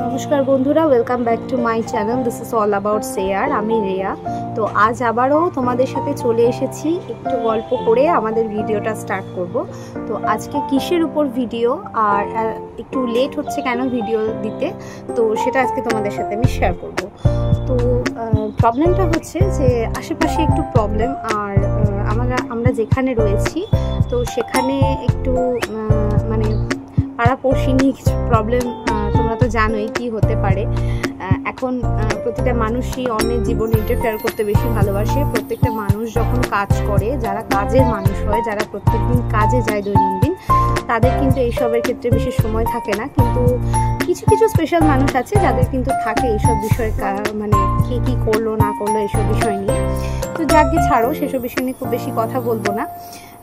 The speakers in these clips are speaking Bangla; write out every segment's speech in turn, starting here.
নমস্কার বন্ধুরা, welcome back to my channel. This is all about share. আমি রেয়া। তো আজ আবারও তোমাদের সাথে চলে এসেছি একটু গল্প করে আমাদের ভিডিওটা স্টার্ট করব। তো আজকে কিসের উপর ভিডিও আর একটু লেট হচ্ছে কেন ভিডিও দিতে, তো সেটা আজকে তোমাদের সাথে আমি শেয়ার করব। তো প্রবলেমটা হচ্ছে যে আশেপাশে একটু প্রবলেম, আর আমরা যেখানে রয়েছি তো সেখানে একটু মানে পাড়াপড়শি নিয়ে কিছু প্রবলেম। তোমরা তো জানোই কি হতে পারে। এখন প্রতিটা মানুষই অন্যের জীবনে ইন্টারফেয়ার করতে বেশি ভালোবাসে। প্রত্যেকটা মানুষ যখন কাজ করে, যারা কাজের মানুষ হয়, যারা প্রত্যেকদিন কাজে যায় দৈনন্দিন, তাদের কিন্তু এইসবের ক্ষেত্রে বিশেষ সময় থাকে না। কিন্তু কিছু কিছু স্পেশাল মানুষ আছে যাদের কিন্তু থাকে এইসব বিষয়ে, মানে কে কী করলো না করলো এইসব বিষয় নিয়ে। তো যাকে ছাড়ো, সেসব বিষয় নিয়ে খুব বেশি কথা বলবো না।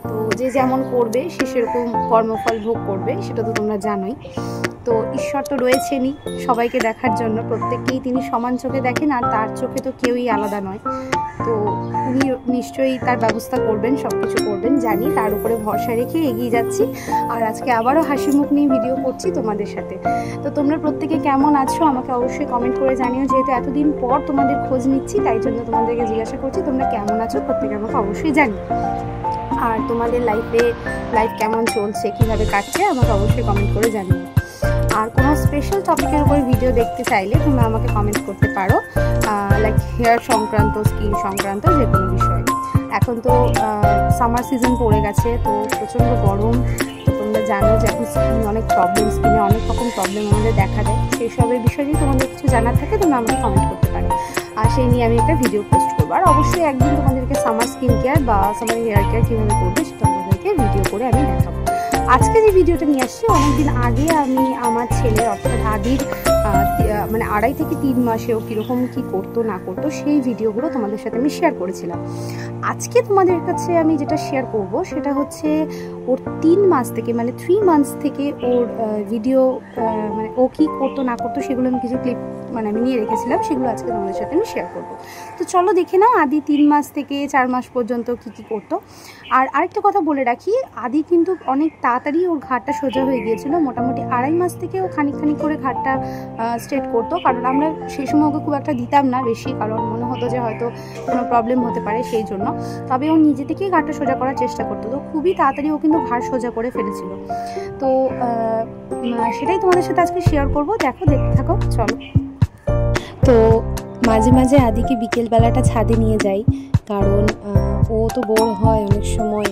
তো যে যেমন করবে সে সেরকম কর্মফল ভোগ করবে, সেটা তো তোমরা জানোই। তো ঈশ্বর তো রয়েছেনই সবাইকে দেখার জন্য, প্রত্যেককেই তিনি সমান চোখে দেখেন, আর তার চোখে তো কেউই আলাদা নয়। তো উনি নিশ্চয়ই তার ব্যবস্থা করবেন, সব কিছু করবেন জানি, তার উপরে ভরসা রেখে এগিয়ে যাচ্ছি। আর আজকে আবারও হাসি মুখ নিয়ে ভিডিও করছি তোমাদের সাথে। তো তোমরা প্রত্যেকে কেমন আছো আমাকে অবশ্যই কমেন্ট করে জানিও। যেহেতু এতদিন পর তোমাদের খোঁজ নিচ্ছি, তাই জন্য তোমাদেরকে জিজ্ঞাসা করছি তোমরা কেমন আছো, প্রত্যেকে আমাকে অবশ্যই জানিও। আর তোমাদের লাইফ কেমন চলছে, কীভাবে কাটছে, আমাকে অবশ্যই কমেন্ট করে জানিও। আর কোনো স্পেশাল টপিকের উপর ভিডিও দেখতে চাইলে তোমরা আমাকে কমেন্ট করতে পারো, লাইক হেয়ার সংক্রান্ত, স্কিন সংক্রান্ত যে কোনো বিষয়ে। এখন তো সামার সিজন পড়ে গেছে, তো প্রচণ্ড গরম। তো তোমরা জানো যে এখন স্কিনে অনেক রকম প্রবলেম আমাদের দেখা দেয়। সেই সবের বিষয় নিয়ে তোমাদের কিছু জানার থাকে, তোমরা আমাকে কমেন্ট করতে পারো, আর সেই নিয়ে আমি একটা ভিডিও পোস্ট করবো। আর অবশ্যই একদিন তোমাদেরকে সামার স্কিন কেয়ার বা সামার হেয়ার কেয়ার কীভাবে করবে সেটা তোমাদেরকে ভিডিও করে আমি দেখাবো। আজকে যে ভিডিওটা নিয়ে আসছি, অনেকদিন আগে আমি আমার ছেলের অর্থাৎ আদির মানে 2.5 থেকে 3 মাসে ও কীরকম কী করতো না করতো সেই ভিডিওগুলো তোমাদের সাথে আমি শেয়ার করেছিলাম। আজকে তোমাদের কাছে আমি যেটা শেয়ার করব সেটা হচ্ছে ওর 3 মাস থেকে, মানে 3 মান্থস থেকে ওর ভিডিও, মানে ও কী করতো না করতো সেগুলো আমি কিছু ক্লিপ আমি নিয়ে রেখেছিলাম, সেগুলো আজকে তোমাদের সাথে আমি শেয়ার করব। তো চলো দেখে নাও আদি 3 মাস থেকে 4 মাস পর্যন্ত কী করতো। আর আরেকটা কথা বলে রাখি, আদি কিন্তু অনেক তাড়াতাড়ি ওর ঘাড়টা সোজা হয়ে গিয়েছিল। মোটামুটি 2.5 মাস থেকে ও খানিক করে ঘাড়টা স্ট্রেট করতো, কারণ আমরা সেই সময় ওকে খুব একটা দিতাম না বেশি, কারণ মনে হতো যে হয়তো কোনো প্রবলেম হতে পারে সেই জন্য। তবে ও নিজে থেকেই ঘাড়টা সোজা করার চেষ্টা করতো, তো খুবই তাড়াতাড়ি ও কিন্তু ঘাড় সোজা করে ফেলেছিল। তো সেটাই তোমাদের সাথে আজকে শেয়ার করবো, দেখতে থাকো চলো। তো মাঝে মাঝে আদিকে বিকেলবেলাটা ছাদে নিয়ে যাই, কারণ ও তো বোর হয় অনেক সময়,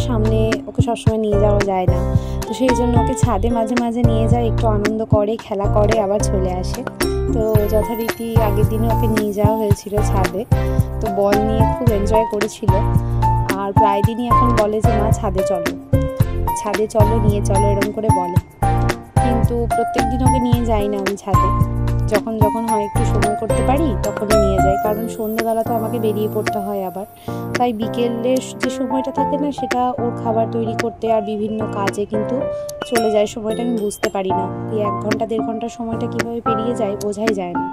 সামনে ওকে সবসময় নিয়ে যাওয়া যায় না। তো সেই জন্য ওকে ছাদে মাঝে মাঝে নিয়ে যায়, একটু আনন্দ করে, খেলা করে, আবার চলে আসে। তো যথারীতি আগের দিনে ওকে নিয়ে যাওয়া হয়েছিল ছাদে, তো বল নিয়ে খুব এনজয় করেছিল। আর প্রায় দিনই এখন বলে যে মা ছাদে চলো নিয়ে চলো, এরকম করে বলে। কিন্তু প্রত্যেক দিন ওকে নিয়ে যাই না আমি ছাদে, যখন হয় একটু সময় করতে পারি তখনই নিয়ে যাই, কারণ সন্ধ্যেবেলা তো আমাকে বেরিয়ে পড়তে হয় আবার। তাই বিকেলের যে সময়টা থাকে না, সেটা ওর খাবার তৈরি করতে আর বিভিন্ন কাজে কিন্তু চলে যায়। সময়টা আমি বুঝতে পারি না, এই 1 ঘন্টা 1.5 ঘন্টার সময়টা কীভাবে পেরিয়ে যায় বোঝাই যায় না।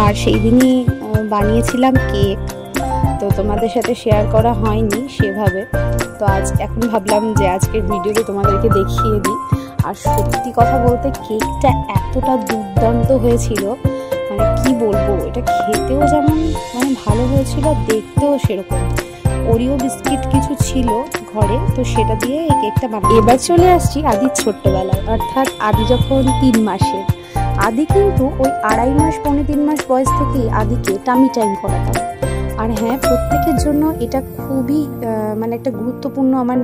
আর সেই দিনই বানিয়েছিলাম কেক, তো তোমাদের সাথে শেয়ার করা হয়নি সেভাবে। তো এখন ভাবলাম যে আজকের ভিডিওতে তোমাদেরকে দেখিয়ে দিই। আর সত্যি কথা বলতে কেকটা এতটা দুর্দান্ত হয়েছিল, মানে কি বলবো, এটা খেতেও যেমন ভালো হয়েছিল, দেখতেও সেরকম। ওরিও বিস্কিট কিছু ছিল ঘরে, তো সেটা দিয়ে এই কেকটা বানাই। এবার চলে আসছি আদির ছোট্টবেলায়, অর্থাৎ আদি যখন 3 মাসের। আদি কিন্তু ওই 2.5 মাস 3 মাস বয়স থেকেই আদিকে টামি টাইম করাতাম। আর হ্যাঁ, প্রত্যেকের জন্য এটা খুবই একটা গুরুত্বপূর্ণ আমার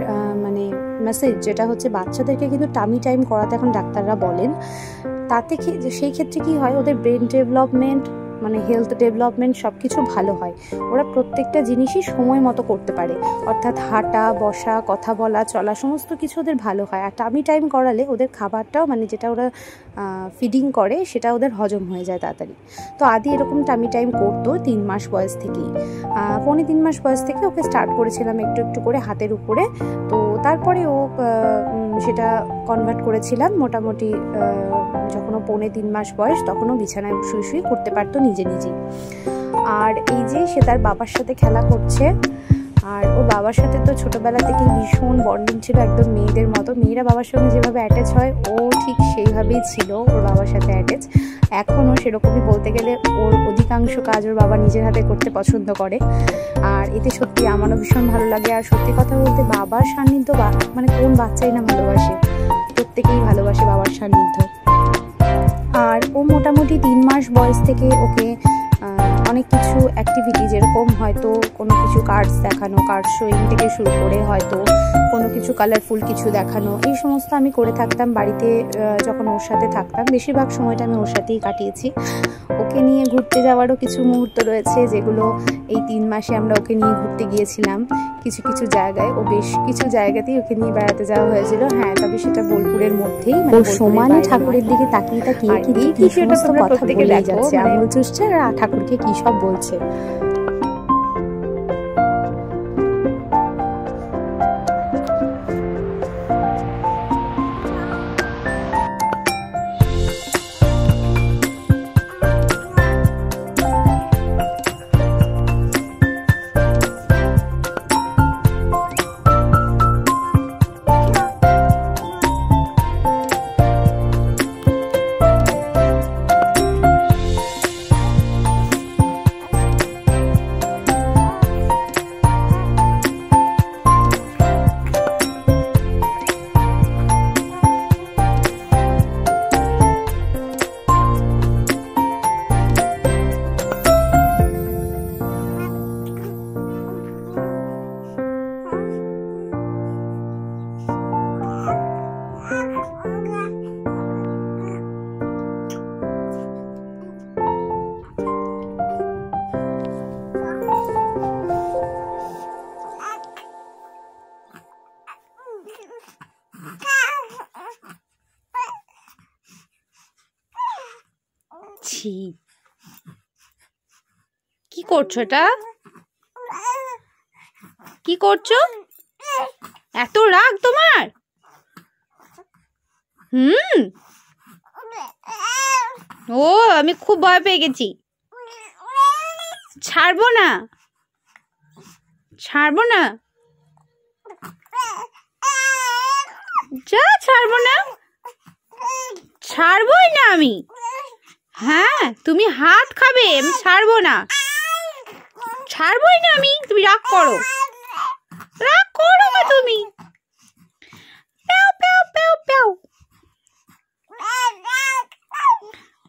মেসেজ, যেটা হচ্ছে বাচ্চাদেরকে কিন্তু টামি টাইম করাতে এখন ডাক্তাররা বলেন। তাতে সেই ক্ষেত্রে কি হয়, ওদের ব্রেন ডেভেলপমেন্ট মানে হেলথ ডেভেলপমেন্ট সব কিছু ভালো হয়। ওরা প্রত্যেকটা জিনিসই সময় মতো করতে পারে, অর্থাৎ হাঁটা, বসা, কথা বলা, চলা সমস্ত কিছু ওদের ভালো হয়। আর টামি টাইম করালে ওদের খাবারটাও মানে যেটা ওরা ফিডিং করে সেটা ওদের হজম হয়ে যায় তাড়াতাড়ি। তো আদি এরকম টামি টাইম করতো 3 মাস বয়স থেকেই। 3.5 মাস বয়স থেকে ওকে স্টার্ট করেছিলাম একটু একটু করে হাতের উপরে। তো তারপরে ও সেটা কনভার্ট করেছিলাম মোটামুটি যখন ও 3.5 মাস বয়স তখনও বিছানায় শুয়ে শুয়ে করতে পারতো নিজে নিজেই। আর এই যে সে তার বাবার সাথে খেলা করছে, আর ওর বাবার সাথে তো ছোটোবেলা থেকে ভীষণ বন্ডিং ছিল, একদম মেয়েদের মতো। মেয়েরা বাবার সঙ্গে যেভাবে অ্যাটাচ হয় ও ঠিক সেইভাবেই ছিল ওর বাবার সাথে অ্যাটাচ। এখনও সেরকমই বলতে গেলে ওর অধিকাংশ কাজ ওর বাবা নিজের হাতে করতে পছন্দ করে। আর এতে সত্যি আমারও ভীষণ ভালো লাগে। আর সত্যি কথা বলতে বাবার সান্নিধ্য মানে কোন বাচ্চাই না ভালোবাসে, প্রত্যেকেই ভালোবাসে বাবার সান্নিধ্য। আর ও মোটামুটি 3 মাস বয়স থেকে ওকে অনেক কিছু অ্যাক্টিভিটি, যেরকম হয়তো কোনো কিছু কার্ডস দেখানো, কার্ড শোয়িং থেকে শুরু করে হয়তো কোনো কিছু কালারফুল কিছু দেখানো, এই সমস্ত আমি করে থাকতাম বাড়িতে যখন ওর সাথে থাকতাম। বেশিরভাগ সময়টা আমি ওর সাথেই কাটিয়েছি। ওকে নিয়ে ঘুরতে যাওয়ারও কিছু মুহূর্ত রয়েছে, যেগুলো এই 3 মাসে আমরা ওকে নিয়ে ঘুরতে গিয়েছিলাম কিছু কিছু জায়গায়। ও বেশ কিছু জায়গাতেই ওকে নিয়ে বেড়াতে যাওয়া হয়েছিল। হ্যাঁ, তবে সেটা বোলপুরের মধ্যেই, মানে সমানে ঠাকুরের দিকে তাকিয়ে তাকিয়ে কি সমস্ত কথা বলে যাচ্ছে, আঙুল চুষছে আর ঠাকুরকে কি সব বলছে। কি করছো এটা? কি করছো? এত রাগ তোমার? ও, আমি খুব ভয় পেয়ে গেছি। ছাড়বো না, ছাড়বো না, যা ছাড়বো না, ছাড়বোই না আমি। হ্যাঁ, তুমি হাত খাবে, আমি ছাড়বো না, ছাড়বোই না আমি। তুমি রাগ করো, রাগ করো না তুমি। প্যাও প্যাও প্যাও প্যাও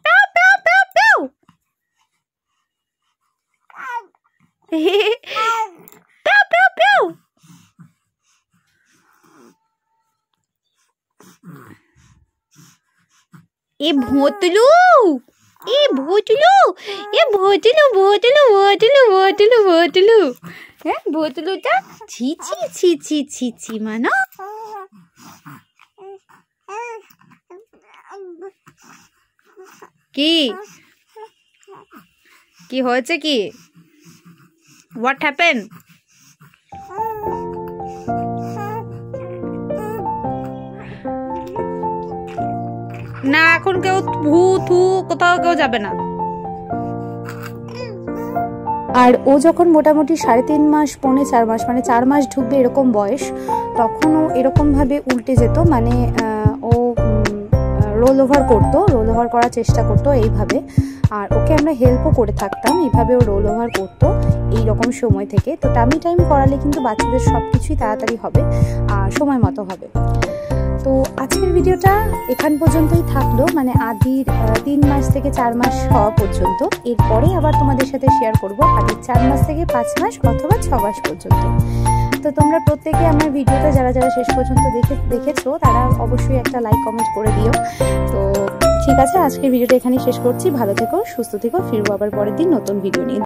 প্যাও প্যাও প্যাও প্যাও। প্যাও প্যাও প্যাও। এ ভোতলু, এ ভোতলু, এ ভোতলু ভোতলু ভোতলু ভোতলু ভোতলু। হ্যাঁ, ভোতলুটা ছি ছি ছি ছি ছি ছি মানো। কি কি হয়েছে? কি হোয়াট হ্যাপেন? না, এখন কেউ ভূ থু কোথাও কেউ যাবে না। আর ও যখন মোটামুটি 3.5 মাস, 4.5 মাস, মানে 4 মাস ঢুকবে এরকম বয়স, তখন ও এরকমভাবে উল্টে যেত। মানে ও রোল ওভার করতো, রোল ওভার করার চেষ্টা করতো এইভাবে। আর ওকে আমরা হেল্পও করে থাকতাম, এইভাবে ও রোল ওভার করতো এইরকম সময় থেকে। তো টামি টাইম করালে কিন্তু বাচ্চাদের সব কিছুই তাড়াতাড়ি হবে আর সময় মতো হবে। তো আজকের ভিডিওটা এখান পর্যন্তই থাকলো, মানে আদির 3 মাস থেকে 4 মাস হওয়া পর্যন্ত। এরপরে আবার তোমাদের সাথে শেয়ার করব আদির 4 মাস থেকে 5 মাস অথবা 6 মাস পর্যন্ত। তো তোমরা প্রত্যেকে আমার ভিডিওটা যারা যারা শেষ পর্যন্ত দেখেছো তারা অবশ্যই একটা লাইক কমেন্ট করে দিও। তো ঠিক আছে, আজকের ভিডিওটা এখানে শেষ করছি। ভালো থেকো, সুস্থ থেকো, ফিরবো আবার পরের দিন নতুন ভিডিও নিয়ে।